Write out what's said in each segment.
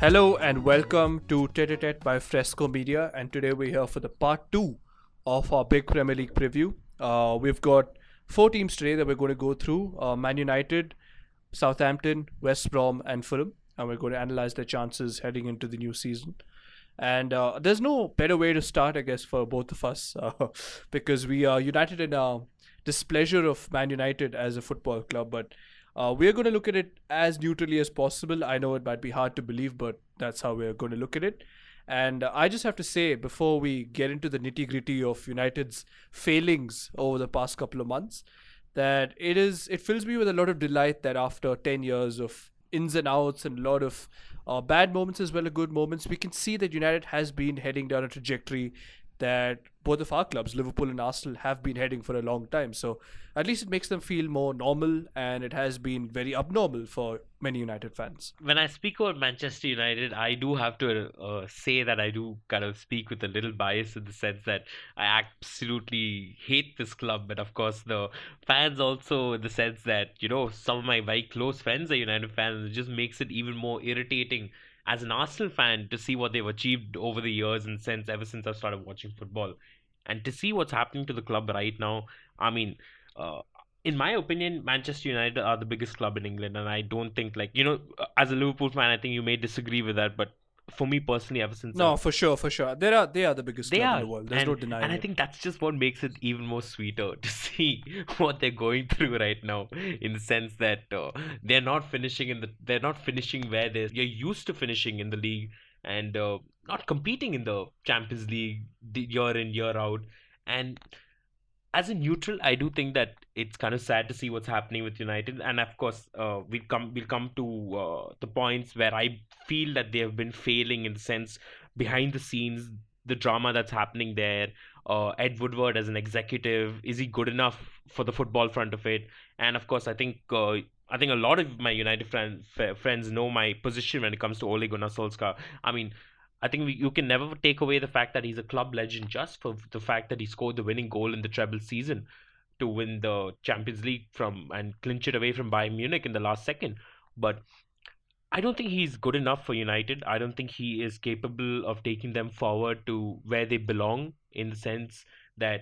Hello and welcome to Tete-a-Tete by Fresxco Media, and today we're here for the part two of our big Premier League preview. We've got four teams today that we're going to go through: Man United, Southampton, West Brom, and Fulham, and we're going to analyze their chances heading into the new season. And there's no better way to start, I guess, for both of us, because we are united in our displeasure of Man United as a football club. But we're going to look at it as neutrally as possible. I know it might be hard to believe, but that's how we're going to look at it. And I just have to say, before we get into the nitty gritty of United's failings over the past couple of months, that it fills me with a lot of delight that after 10 years of ins and outs and a lot of bad moments as well as good moments, we can see that United has been heading down a trajectory that both of our clubs, Liverpool and Arsenal, have been heading for a long time. So at least it makes them feel more normal, and it has been very abnormal for many United fans. When I speak about Manchester United, I do have to say that I do kind of speak with a little bias in the sense that I absolutely hate this club, but of course the fans also in the sense that some of my very close friends are United fans, and it just makes it even more irritating as an Arsenal fan to see what they've achieved over the years and since ever since I started watching football, and to see what's happening to the club right now. I mean. In my opinion, Manchester United are the biggest club in England, and I don't think as a Liverpool fan, I think you may disagree with that, but for me personally, ever since No, for sure, for sure. They are the biggest they club in are, the world. There's no and denying I it. think that's just what makes it even more sweeter to see what they're going through right now. In the sense that they're not finishing where they're used to finishing in the league, and not competing in the Champions League year in year out, and as a neutral, I do think that it's kind of sad to see what's happening with United, and of course, we'll come to the points where I feel that they have been failing in the sense behind the scenes, the drama that's happening there. Ed Woodward as an executive, is he good enough for the football front of it? And of course, I think a lot of my United friends know my position when it comes to Ole Gunnar Solskjaer. I mean, I think you can never take away the fact that he's a club legend just for the fact that he scored the winning goal in the treble season to win the Champions League from and clinch it away from Bayern Munich in the last second. But I don't think he's good enough for United. I don't think he is capable of taking them forward to where they belong in the sense that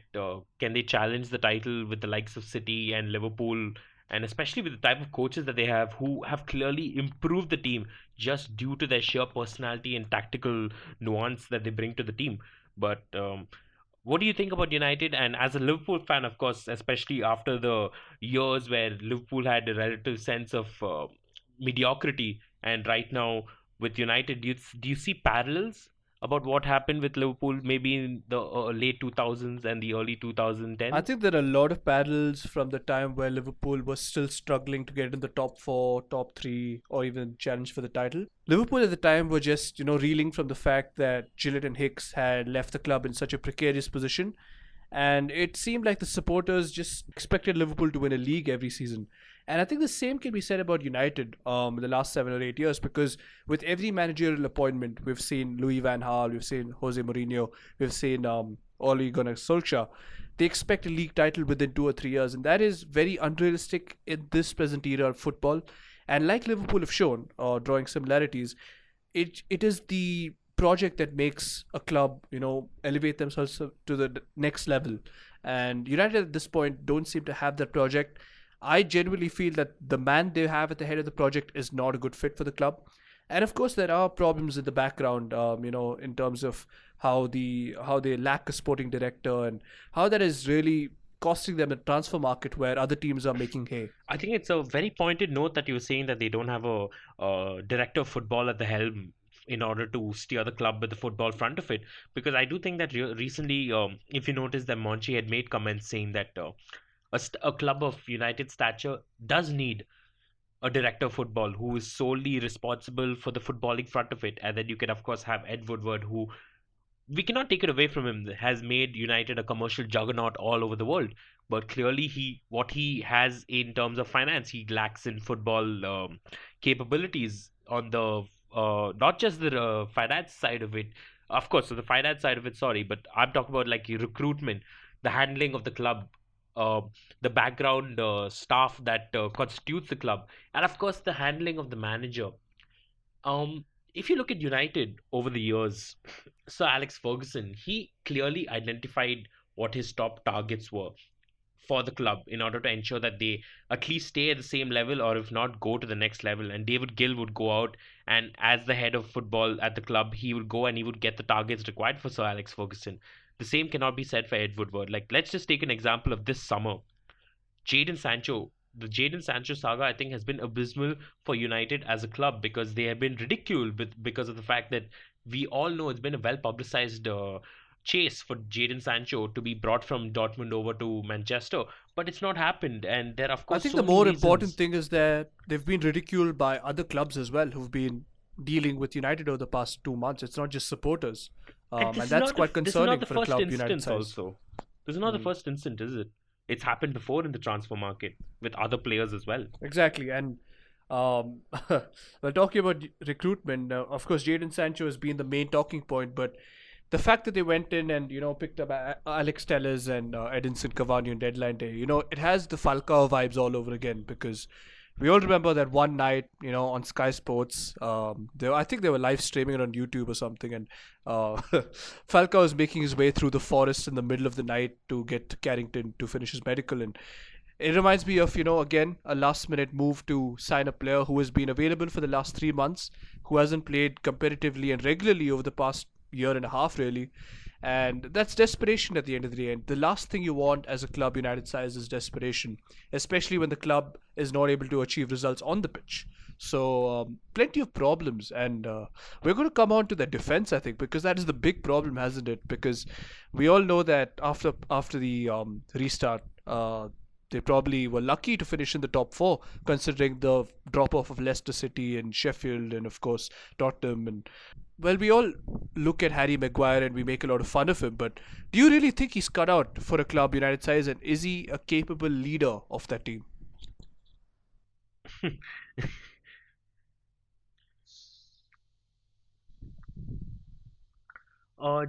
can they challenge the title with the likes of City and Liverpool, and especially with the type of coaches that they have who have clearly improved the team just due to their sheer personality and tactical nuance that they bring to the team. But what do you think about United? And as a Liverpool fan, of course, especially after the years where Liverpool had a relative sense of mediocrity, and right now with United, do you see parallels about what happened with Liverpool maybe in the late 2000s and the early I 2010s? think there are a lot of parallels from the time where Liverpool was still struggling to get in the top four, top three, or even challenge for the title. Liverpool at the time were just, reeling from the fact that Gillett and Hicks had left the club in such a precarious position. And it seemed like the supporters just expected Liverpool to win a league every season. And I think the same can be said about United in the last 7 or 8 years, because with every managerial appointment, we've seen Louis Van Gaal, we've seen Jose Mourinho, we've seen Ole Gunnar Solskjaer. They expect a league title within 2 or 3 years, and that is very unrealistic in this present era of football. And like Liverpool have shown, drawing similarities, it is the project that makes a club, elevate themselves to the next level. And United at this point don't seem to have that project. I genuinely feel that the man they have at the head of the project is not a good fit for the club. And of course, there are problems in the background, in terms of how they lack a sporting director, and how that is really costing them the transfer market where other teams are making hay. I think it's a very pointed note that you were saying that they don't have a director of football at the helm in order to steer the club with the football front of it. Because I do think that recently, if you notice that Monchi had made comments saying that a club of United stature does need a director of football who is solely responsible for the footballing front of it. And then you can, of course, have Ed Woodward, who we cannot take it away from him, has made United a commercial juggernaut all over the world. But clearly, what he has in terms of finance, he lacks in football capabilities on the not just the finance side of it. Of course, so the finance side of it, sorry, but I'm talking about like recruitment, the handling of the club, uh, the background staff that constitutes the club, and of course the handling of the manager. if you look at United over the years, Sir Alex Ferguson, he clearly identified what his top targets were for the club in order to ensure that they at least stay at the same level, or if not, go to the next level. And David Gill would go out, and as the head of football at the club, he would go and he would get the targets required for Sir Alex Ferguson. The same cannot be said for Ed Woodward. Like, let's just take an example of this summer. Jadon Sancho, the Jadon Sancho saga, I think, has been abysmal for United as a club because they have been ridiculed because of the fact that we all know it's been a well publicized chase for Jadon Sancho to be brought from Dortmund over to Manchester, but it's not happened. And there are, of I course, think so the many more important reasons. thing is that they've been ridiculed by other clubs as well who've been dealing with United over the past 2 months. It's not just supporters, And and that's quite this is not concerning the for a first club United instance. size. Also, this is not the Mm. first instance, is it? It's happened before in the transfer market with other players as well. Exactly, and well, talking about recruitment, of course, Jadon Sancho has been the main talking point, but the fact that they went in and picked up Alex Telles and Edinson Cavani on deadline day, it has the Falcao vibes all over again because we all remember that one night, on Sky Sports, I think they were live streaming it on YouTube or something, and Falcao was making his way through the forest in the middle of the night to get to Carrington to finish his medical, and it reminds me of, again, a last minute move to sign a player who has been available for the last 3 months, who hasn't played competitively and regularly over the past year and a half, really. And that's desperation at the end of the day. And the last thing you want as a club United size is desperation, especially when the club is not able to achieve results on the pitch. So, plenty of problems. And we're going to come on to the defense, I think, because that is the big problem, hasn't it? Because we all know that after the restart, they probably were lucky to finish in the top four, considering the drop off of Leicester City and Sheffield, and of course Tottenham. And well, we all look at Harry Maguire and we make a lot of fun of him. But do you really think he's cut out for a club United size, and is he a capable leader of that team?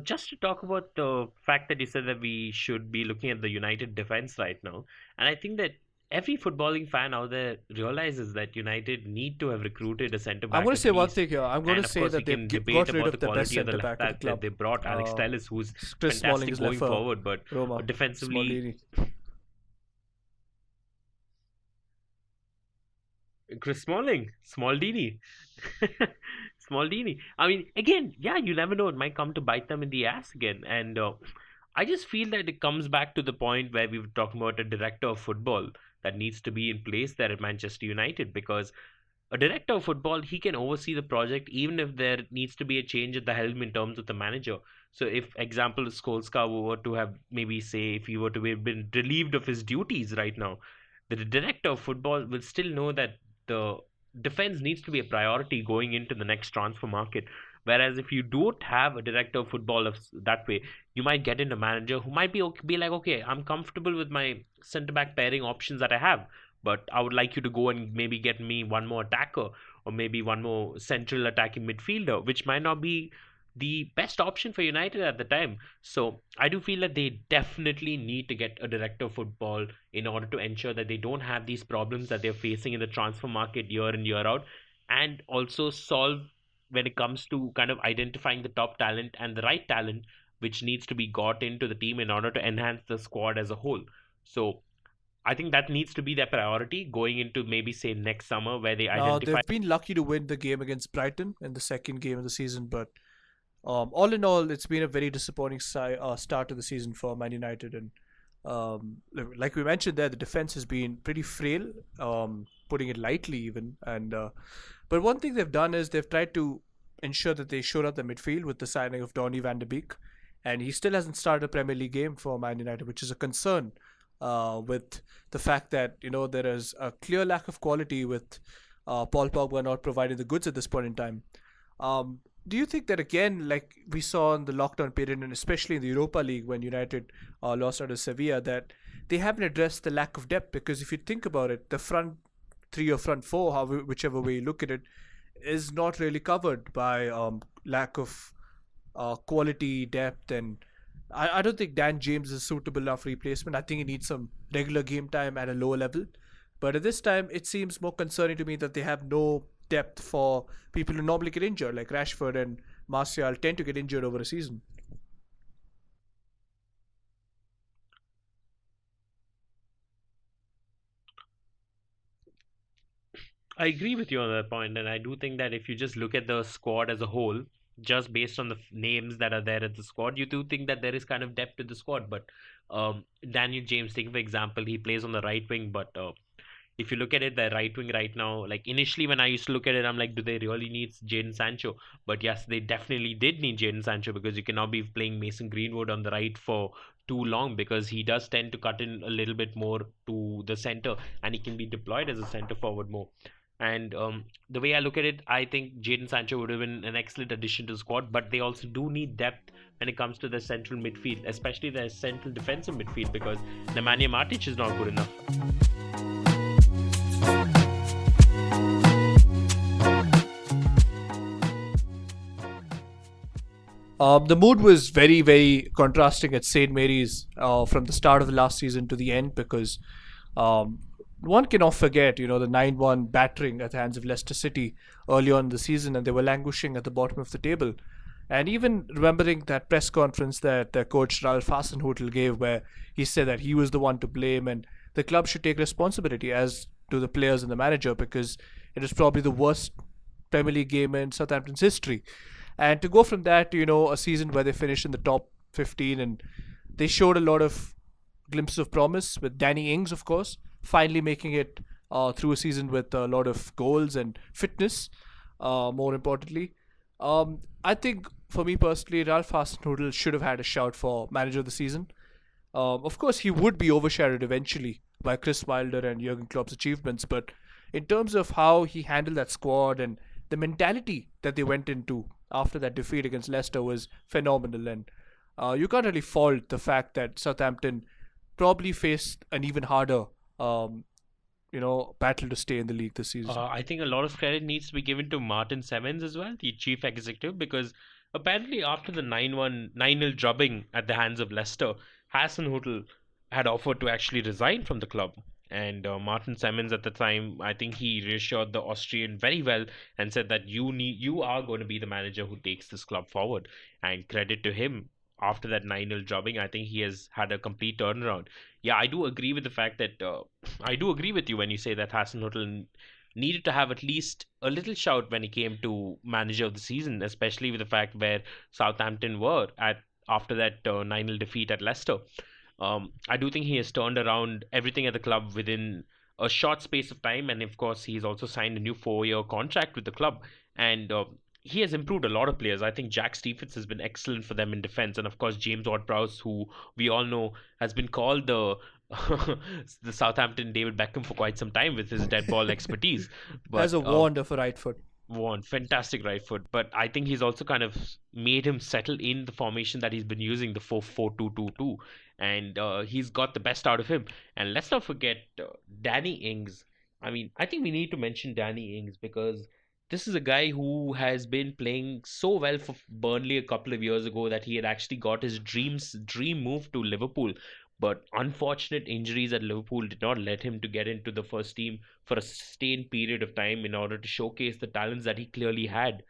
Just to talk about the fact that you said that we should be looking at the United defense right now, and I think that every footballing fan out there realizes that United need to have recruited a centre I'm back going to at say one least. thing here. I'm going to And of say course, we that they've can debate got rid about the of the best quality of the centre left back of the back that club. they brought, Alex Uh, Telles, who's Chris Smalling fantastic is going left for forward, but Roma. defensively, Smallini. Chris Smalling, Smaldini, Smaldini. I mean, again, yeah, you never know; it might come to bite them in the ass again. And I just feel that it comes back to the point where we were talking about a director of football that needs to be in place there at Manchester United, because a director of football, he can oversee the project even if there needs to be a change at the helm in terms of the manager. So if example Solskjaer were to have, maybe say, if he were to have been relieved of his duties right now, the director of football will still know that the defense needs to be a priority going into the next transfer market. Whereas if you don't have a director of football of that way, you might get in a manager who might be like, okay, I'm comfortable with my centre back pairing options that I have, but I would like you to go and maybe get me one more attacker or maybe one more central attacking midfielder, which might not be the best option for United at the time. So I do feel that they definitely need to get a director of football in order to ensure that they don't have these problems that they're facing in the transfer market year in, year out, and also solve when it comes to kind of identifying the top talent and the right talent which needs to be got into the team in order to enhance the squad as a whole. So I think that needs to be their priority going into maybe say next summer where they Now, identify. they've been lucky to win the game against Brighton in the second game of the season, but all in all, it's been a very disappointing start to the season for Man United. And like we mentioned there, the defense has been pretty frail, putting it lightly, even. And but one thing they've done is they've tried to ensure that they shore up the midfield with the signing of Donny van de Beek, and he still hasn't started a Premier League game for Man United, which is a concern. With the fact that there is a clear lack of quality with Paul Pogba not providing the goods at this point in time. Do you think that again, like we saw in the lockdown period, and especially in the Europa League when United lost out of Sevilla, that they haven't addressed the lack of depth? Because if you think about it, the front three or front four, whichever way you look at it, is not really covered by lack of quality, depth, and I don't think Dan James is a suitable enough replacement. I think he needs some regular game time at a lower level. But at this time, it seems more concerning to me that they have no depth for people who normally get injured, like Rashford and Martial tend to get injured over a season. I agree with you on that point, and I do think that if you just look at the squad as a whole, just based on the names that are there at the squad, you do think that there is kind of depth to the squad. But Daniel James, take for example, he plays on the right wing, but if you look at it, the right wing right now, like initially when I used to look at it, I'm like, do they really need Jadon Sancho? But yes, they definitely did need Jadon Sancho because you cannot be playing Mason Greenwood on the right for too long because he does tend to cut in a little bit more to the center and he can be deployed as a center forward more. And the way I look at it, I think Jadon Sancho would have been an excellent addition to the squad, but they also do need depth when it comes to the central midfield, especially the central defensive midfield, because Nemanja Matic is not good enough. The mood was very, very contrasting at St. Mary's from the start of the last season to the end because um, one cannot forget, the 9-1 battering at the hands of Leicester City early on in the season, and they were languishing at the bottom of the table. And even remembering that press conference that their coach Ralph Hasenhüttl gave, where he said that he was the one to blame and the club should take responsibility, as do the players and the manager, because it was probably the worst Premier League game in Southampton's history. And to go from that to, a season where they finished in the top 15 and they showed a lot of glimpses of promise with Danny Ings, of course, finally making it through a season with a lot of goals and fitness, more importantly. I think for me personally, Ralph Hasenhüttl should have had a shout for manager of the season. Of course, he would be overshadowed eventually by Chris Wilder and Jurgen Klopp's achievements, but in terms of how he handled that squad and the mentality that they went into after that defeat against Leicester was phenomenal. And you can't really fault the fact that Southampton probably faced an even harder, battle to stay in the league this season. I think a lot of credit needs to be given to Martin Semmens as well, the chief executive, because apparently after the 9-0 drubbing at the hands of Leicester, Hasenhüttl had offered to actually resign from the club. And Martin Semmens at the time, I think he reassured the Austrian very well and said that you are going to be the manager who takes this club forward. And credit to him, after that 9-0 drubbing, I think he has had a complete turnaround. Yeah, I do agree with the fact that I do agree with you when you say that Hasenhüttl needed to have at least a little shout when he came to manager of the season, especially with the fact where Southampton were at after that 9-0 defeat at Leicester. I do think he has turned around everything at the club within a short space of time, and of course, he's also signed a new 4-year contract with the club, and he has improved a lot of players. I think Jack Stephens has been excellent for them in defense, and of course, James Ward-Prowse, who we all know has been called the the Southampton David Beckham for quite some time with his dead ball expertise. But Has a wand of a right foot. one fantastic right foot, but I think he's also kind of made him settle in the formation that he's been using, the 4-4-2-2-2, and he's got the best out of him. And let's not forget Danny Ings. I mean, I think we need to mention Danny Ings because this is a guy who has been playing so well for Burnley a couple of years ago that he had actually got his dream move to Liverpool. But unfortunate injuries at Liverpool did not let him to get into the first team for a sustained period of time in order to showcase the talents that he clearly had.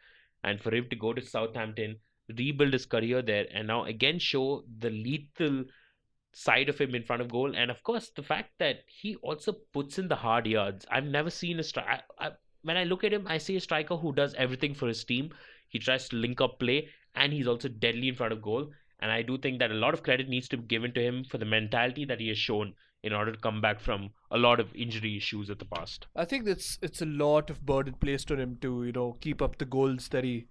And for him to go to Southampton, rebuild his career there, and now again show the lethal side of him in front of goal. And of course, the fact that he also puts in the hard yards. I've never seen a striker. When I look at him, I see a striker who does everything for his team. He tries to link up play, and he's also deadly in front of goal. And I do think that a lot of credit needs to be given to him for the mentality that he has shown in order to come back from a lot of injury issues of the past. I think it's a lot of burden placed on him to keep up the goals that he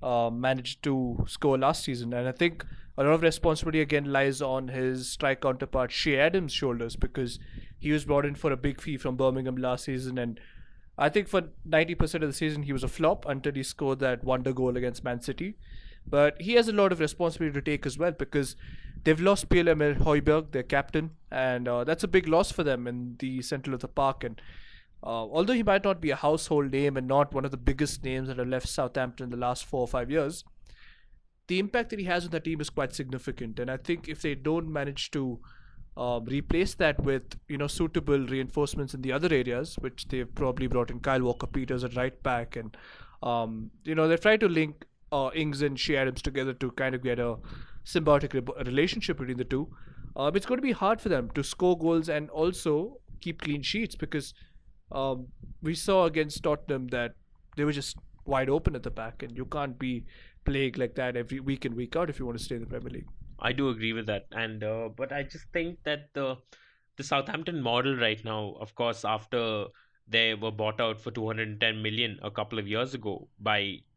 managed to score last season, and I think a lot of responsibility again lies on his strike counterpart Shea Adams' shoulders because he was brought in for a big fee from Birmingham last season, and I think for 90% of the season he was a flop until he scored that wonder goal against Man City. But he has a lot of responsibility to take as well because they've lost Pierre-Emile Højbjerg, their captain, and that's a big loss for them in the centre of the park. And although he might not be a household name and not one of the biggest names that have left Southampton in the last 4 or 5 years, the impact that he has on the team is quite significant. And I think if they don't manage to replace that with suitable reinforcements in the other areas, which they've probably brought in Kyle Walker-Peters at right back, and they've tried to link Ings and Shea Adams together to kind of get a symbiotic relationship between the two. It's going to be hard for them to score goals and also keep clean sheets because we saw against Tottenham that they were just wide open at the back, and you can't be plagued like that every week in week out if you want to stay in the Premier League. I do agree with that, and but I just think that the Southampton model right now, of course, after they were bought out for 210 million a couple of years ago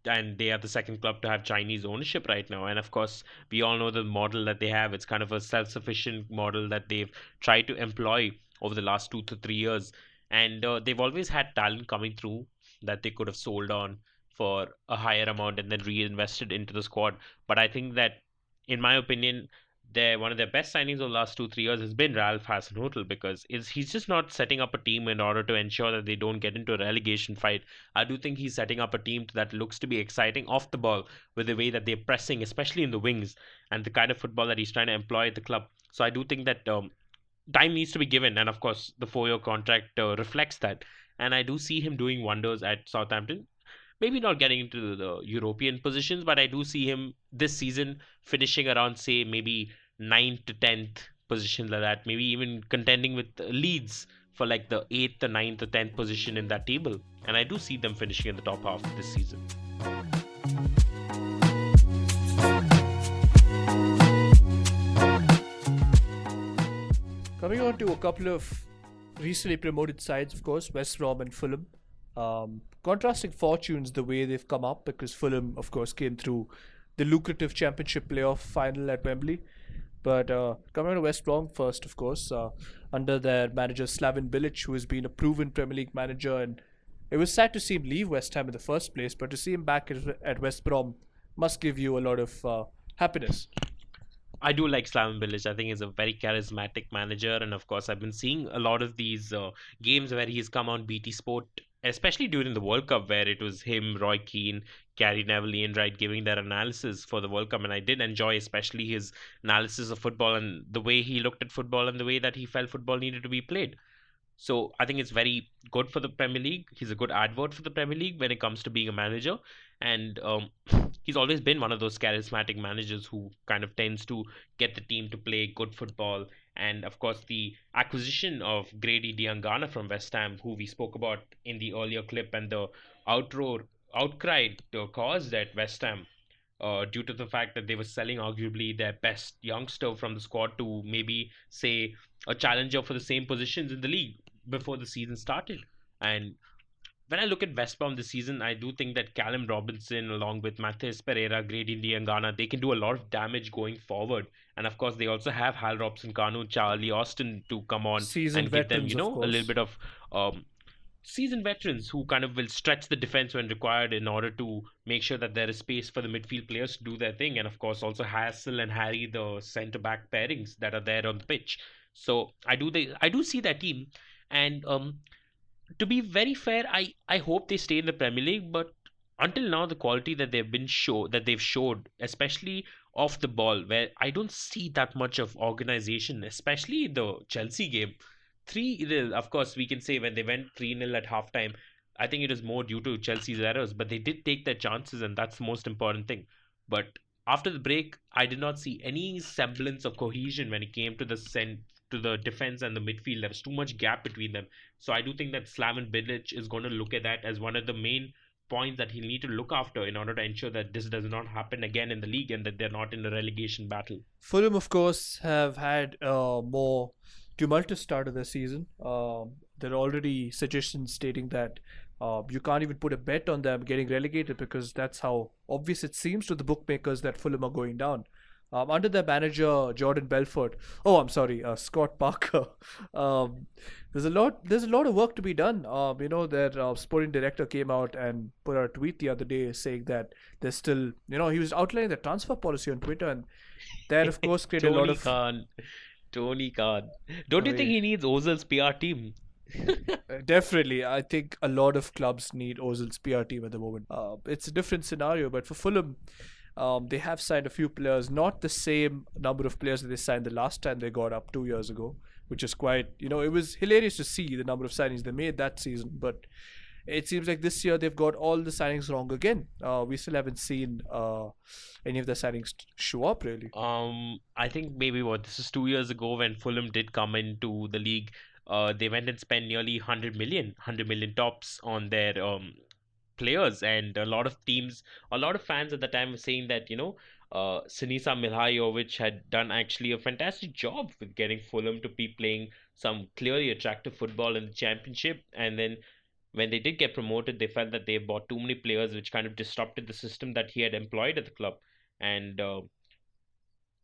and they are the second club to have Chinese ownership right now, and of course we all know the model that they have. It's kind of a self-sufficient model that they've tried to employ over the last 2 to 3 years, and they've always had talent coming through that they could have sold on for a higher amount and then reinvested into the squad. But I think that, in my opinion, one of their best signings over the last 2 3 years has been Ralph Hasenhüttl, because he's just not setting up a team in order to ensure that they don't get into a relegation fight. I do think he's setting up a team that looks to be exciting off the ball with the way that they're pressing, especially in the wings, and the kind of football that he's trying to employ at the club. So I do think that time needs to be given, and of course the 4-year contract reflects that. And I do see him doing wonders at Southampton. Maybe not getting into the European positions, but I do see him this season finishing around, say, maybe 9th to 10th position, like that. Maybe even contending with Leeds for like the 8th, or 9th, or 10th position in that table. And I do see them finishing in the top half this season. Coming on to a couple of recently promoted sides, of course, West Brom and Fulham. Contrasting fortunes the way they've come up, because Fulham, of course, came through the lucrative Championship playoff final at Wembley. But coming on to West Brom first, of course, under their manager Slaven Bilic, who has been a proven Premier League manager, and it was sad to see him leave West Ham in the first place, but to see him back at West Brom must give you a lot of happiness. I do like Slaven Bilic. I think he's a very charismatic manager, and of course, I've been seeing a lot of these games where he's come on BT Sport, especially during the World Cup, where it was him, Roy Keane, Gary Neville, Ian Wright giving their analysis for the World Cup, and I did enjoy especially his analysis of football and the way he looked at football and the way that he felt football needed to be played. So I think it's very good for the Premier League. He's a good advert for the Premier League when it comes to being a manager. And he's always been one of those charismatic managers who kind of tends to get the team to play good football. And of course, the acquisition of Grady Diangana from West Ham, who we spoke about in the earlier clip, and the outcry caused at West Ham due to the fact that they were selling arguably their best youngster from the squad to maybe, say, a challenger for the same positions in the league before the season started. And when I look at West Brom this season, I do think that Callum Robinson, along with Matheus Pereira, Grady Diangana, they can do a lot of damage going forward. And of course, they also have Hal Robson-Kanu, Charlie Austin to come on Seasoned and give them, veterans, of a little course. bit of seasoned veterans who kind of will stretch the defense when required in order to make sure that there is space for the midfield players to do their thing. And of course, also Hassel and Harry, the centre back pairings that are there on the pitch. So I do see that team, and to be very fair, I hope they stay in the Premier League. But until now, the quality that they've showed, especially off the ball, where I don't see that much of organization, especially the Chelsea game. Of course, we can say when they went 3-0 at halftime, I think it is more due to Chelsea's errors, but they did take their chances, and that's the most important thing. But after the break, I did not see any semblance of cohesion when it came to the defense and the midfield. There was too much gap between them. So I do think that Slaven Bilic is going to look at that as one of the main points that he'll need to look after in order to ensure that this does not happen again in the league and that they're not in a relegation battle. Fulham, of course, have had a more tumultuous start of the season. There are already suggestions stating that you can't even put a bet on them getting relegated, because that's how obvious it seems to the bookmakers that Fulham are going down. Under their manager Jordan Belfort, Scott Parker, there's a lot of work to be done. Their sporting director came out and put out a tweet the other day saying that there's still, he was outlining the transfer policy on Twitter, and that of course created a lot of Tony Khan. Don't you think he needs Ozil's PR team? Definitely, I think a lot of clubs need Ozil's PR team at the moment. It's a different scenario, but for Fulham, They have signed a few players, not the same number of players that they signed the last time they got up 2 years ago, which is quite, it was hilarious to see the number of signings they made that season. But it seems like this year they've got all the signings wrong again. We still haven't seen any of the signings show up really. I think maybe this is 2 years ago when Fulham did come into the league. They went and spent nearly 100 million tops on their players, and a lot of fans at the time were saying that Sinisa Mihajovic had done actually a fantastic job with getting Fulham to be playing some clearly attractive football in the championship, and then when they did get promoted, they felt that they bought too many players, which kind of disrupted the system that he had employed at the club. And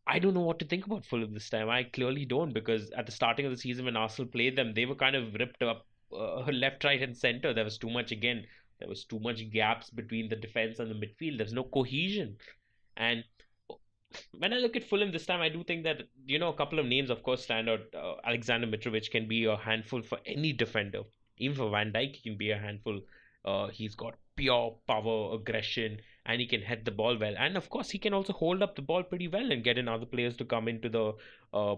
I don't know what to think about Fulham this time. I clearly don't, because at the starting of the season when Arsenal played them, they were kind of ripped up left, right, and center. There was too much again. There was too much gaps between the defense and the midfield. There's no cohesion. And when I look at Fulham this time, I do think that, a couple of names, of course, stand out. Alexander Mitrovic can be a handful for any defender. Even for Van Dijk, he can be a handful. He's got pure power, aggression, and he can head the ball well. And of course, he can also hold up the ball pretty well and get in other players to come into the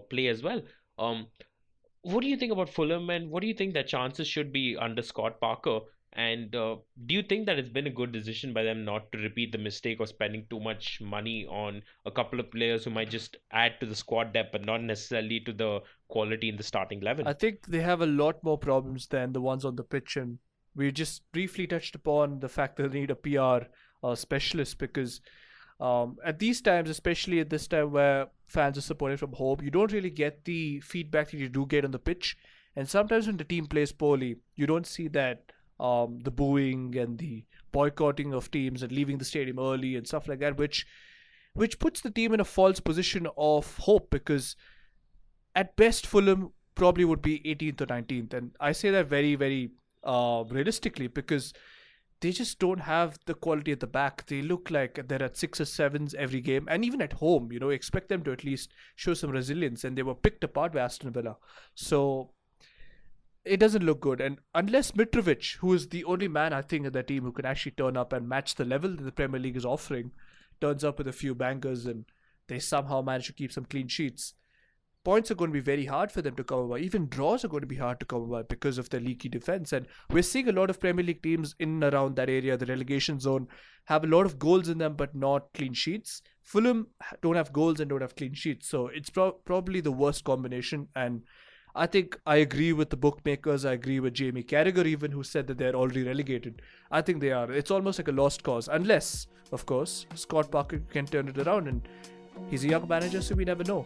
play as well. What do you think about Fulham, and what do you think their chances should be under Scott Parker? And do you think that it's been a good decision by them not to repeat the mistake of spending too much money on a couple of players who might just add to the squad depth but not necessarily to the quality in the starting 11? I think they have a lot more problems than the ones on the pitch, and we just briefly touched upon the fact that they need a PR specialist, because at these times, especially at this time where fans are supporting from home, you don't really get the feedback that you do get on the pitch. And sometimes when the team plays poorly, you don't see that the booing and the boycotting of teams and leaving the stadium early and stuff like that, which puts the team in a false position of hope, because at best Fulham probably would be 18th or 19th, and I say that very, very realistically, because they just don't have the quality at the back. They look like they're at 6 or 7s every game, and even at home, expect them to at least show some resilience, and they were picked apart by Aston Villa. So it doesn't look good. And unless Mitrovic, who is the only man I think in the team who can actually turn up and match the level that the Premier League is offering, turns up with a few bangers and they somehow manage to keep some clean sheets, points are going to be very hard for them to come by. Even draws are going to be hard to come by because of their leaky defense. And we're seeing a lot of Premier League teams in and around that area, the relegation zone, have a lot of goals in them but not clean sheets. Fulham don't have goals and don't have clean sheets. So it's probably the worst combination. And I think I agree with the bookmakers. I agree with Jamie Carragher even, who said that they're already relegated. I think they are. It's almost like a lost cause. Unless, of course, Scott Parker can turn it around. And he's a young manager, so we never know.